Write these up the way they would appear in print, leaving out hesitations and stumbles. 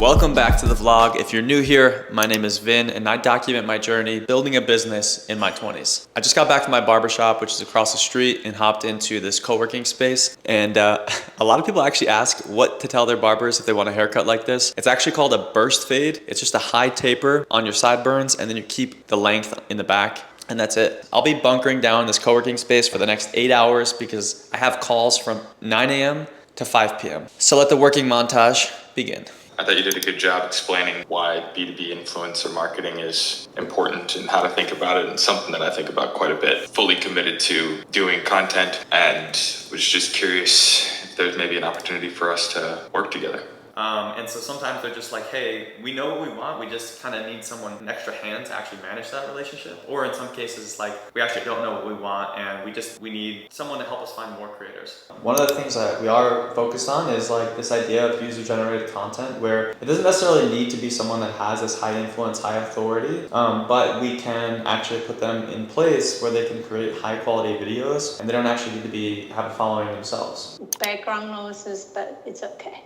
Welcome back to the vlog. If you're new here, my name is Vin and I document my journey building a business in my 20s. I just got back from my barbershop, which is across the street, and hopped into this co-working space. And a lot of people actually ask what to tell their barbers if they want a haircut like this. It's actually called a burst fade. It's just a high taper on your sideburns and then you keep the length in the back. And that's it. I'll be bunkering down in this co-working space for the next 8 hours because I have calls from 9 a.m. to 5 p.m. So let the working montage begin. I thought you did a good job explaining why B2B influencer marketing is important and how to think about it, and something that I think about quite a bit. Fully committed to doing content and was just curious if there's maybe an opportunity for us to work together. And so sometimes they're just like, hey, we know what we want. We just kind of need someone, an extra hand to actually manage that relationship. Or in some cases, like we actually don't know what we want and we need someone to help us find more creators. One of the things that we are focused on is like this idea of user-generated content where it doesn't necessarily need to be someone that has this high influence, high authority, but we can actually put them in place where they can create high quality videos and they don't actually need to have a following themselves. Background noises, but it's okay.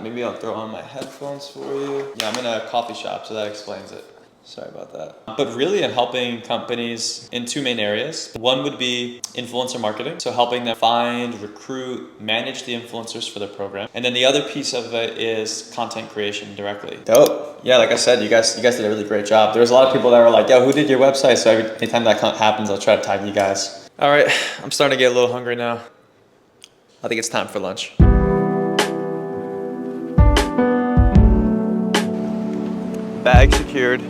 Maybe I'll throw on my headphones for you. Yeah, I'm in a coffee shop, so that explains it. Sorry about that. But really I'm helping companies in two main areas. One would be influencer marketing. So helping them find, recruit, manage the influencers for their program. And then the other piece of it is content creation directly. Dope. Yeah, like I said, you guys did a really great job. There was a lot of people that were like, yo, who did your website? So anytime that happens, I'll try to tag you guys. All right, I'm starting to get a little hungry now. I think it's time for lunch. Bag secured.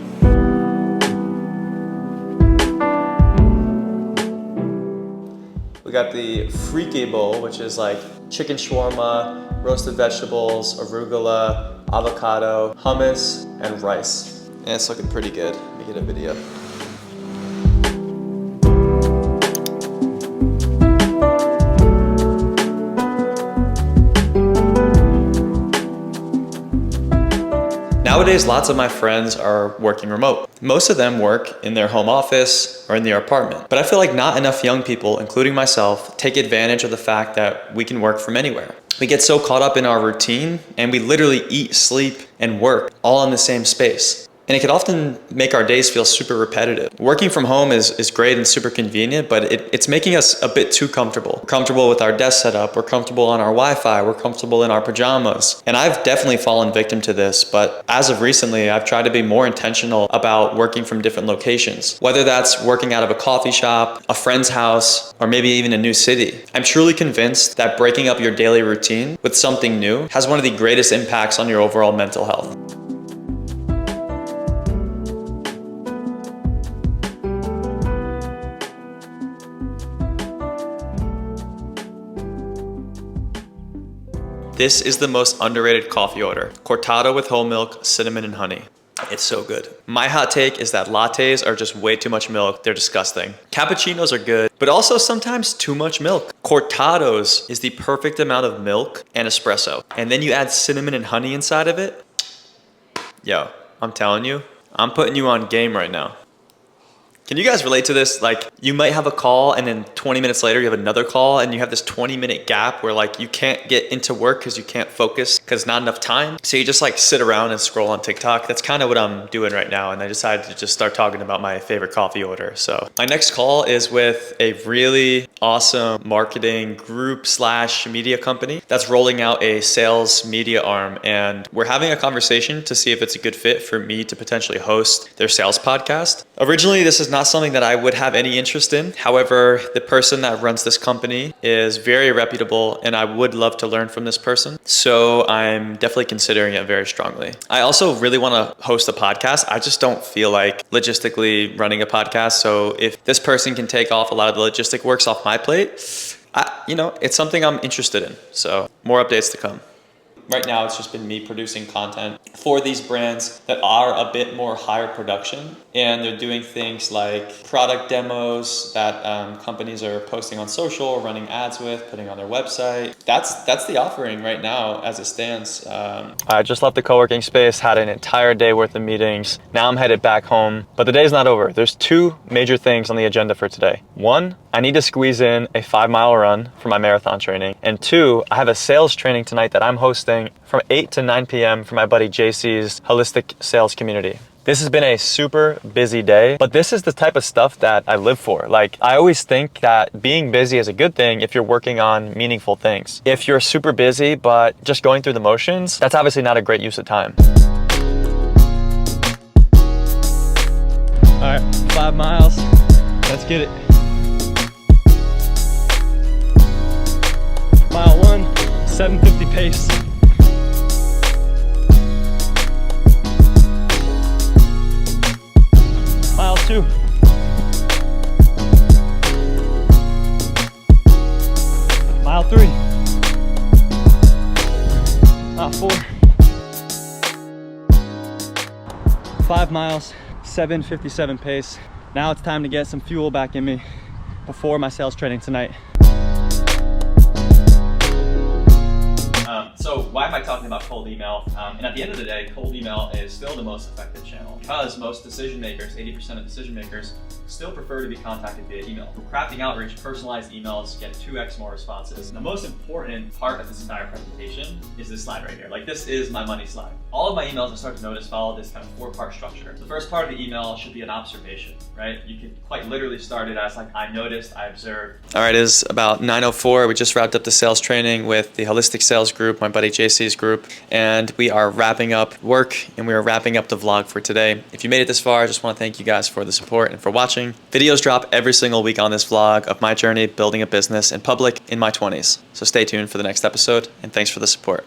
We got the Freaky Bowl, which is like chicken shawarma, roasted vegetables, arugula, avocado, hummus, and rice. And it's looking pretty good. Let me get a video. Nowadays, lots of my friends are working remote. Most of them work in their home office or in their apartment. But I feel like not enough young people, including myself, take advantage of the fact that we can work from anywhere. We get so caught up in our routine and we literally eat, sleep, and work all in the same space. And it can often make our days feel super repetitive. Working from home is great and super convenient, but it's making us a bit too comfortable. We're comfortable with our desk setup, we're comfortable on our Wi-Fi, we're comfortable in our pajamas. And I've definitely fallen victim to this, but as of recently, I've tried to be more intentional about working from different locations. Whether that's working out of a coffee shop, a friend's house, or maybe even a new city. I'm truly convinced that breaking up your daily routine with something new has one of the greatest impacts on your overall mental health. This is the most underrated coffee order. Cortado with whole milk, cinnamon, and honey. It's so good. My hot take is that lattes are just way too much milk. They're disgusting. Cappuccinos are good, but also sometimes too much milk. Cortados is the perfect amount of milk and espresso. And then you add cinnamon and honey inside of it. Yo, I'm telling you, I'm putting you on game right now. Can you guys relate to this? Like you might have a call and then 20 minutes later you have another call and you have this 20-minute gap where like you can't get into work because you can't focus because not enough time. So you just like sit around and scroll on TikTok. That's kind of what I'm doing right now. And I decided to just start talking about my favorite coffee order. So my next call is with a really awesome marketing group / media company that's rolling out a sales media arm. And we're having a conversation to see if it's a good fit for me to potentially host their sales podcast. Originally, this is not something that I would have any interest in. However, the person that runs this company is very reputable and I would love to learn from this person. So I'm definitely considering it very strongly. I also really want to host a podcast. I just don't feel like logistically running a podcast. So if this person can take off a lot of the logistic works off my plate, it's something I'm interested in. So more updates to come. Right now, it's just been me producing content for these brands that are a bit more higher production. And they're doing things like product demos that companies are posting on social, running ads with, putting on their website. That's the offering right now as it stands. I just left the co-working space, had an entire day worth of meetings. Now I'm headed back home, but the day's not over. There's two major things on the agenda for today. One, I need to squeeze in a 5-mile run for my marathon training. And two, I have a sales training tonight that I'm hosting training from 8 to 9 p.m. for my buddy JC's holistic sales community. This has been a super busy day, but this is the type of stuff that I live for. Like, I always think that being busy is a good thing if you're working on meaningful things. If you're super busy, but just going through the motions, that's obviously not a great use of time. All right, 5 miles. Let's get it. Mile 1, 750 pace. Mile 2. Mile 3. Mile 4. 5 miles, 7:57 pace. Now it's time to get some fuel back in me before my sales training tonight. So why am I talking about cold email? And at the end of the day, cold email is still the most effective channel because most decision makers, 80% of decision makers, still prefer to be contacted via email. Crafting outreach, personalized emails get 2x more responses. The most important part of this entire presentation is this slide right here. Like, this is my money slide. All of my emails, I start to notice, follow this kind of 4-part structure. The first part of the email should be an observation, right? You could quite literally start it as like, I noticed, I observed. All right, it is about 9:04. We just wrapped up the sales training with the holistic sales group, my buddy JC's group, and we are wrapping up work and we are wrapping up the vlog for today. If you made it this far, I just want to thank you guys for the support and for watching. Videos drop every single week on this vlog of my journey building a business in public in my 20s. So stay tuned for the next episode, and thanks for the support.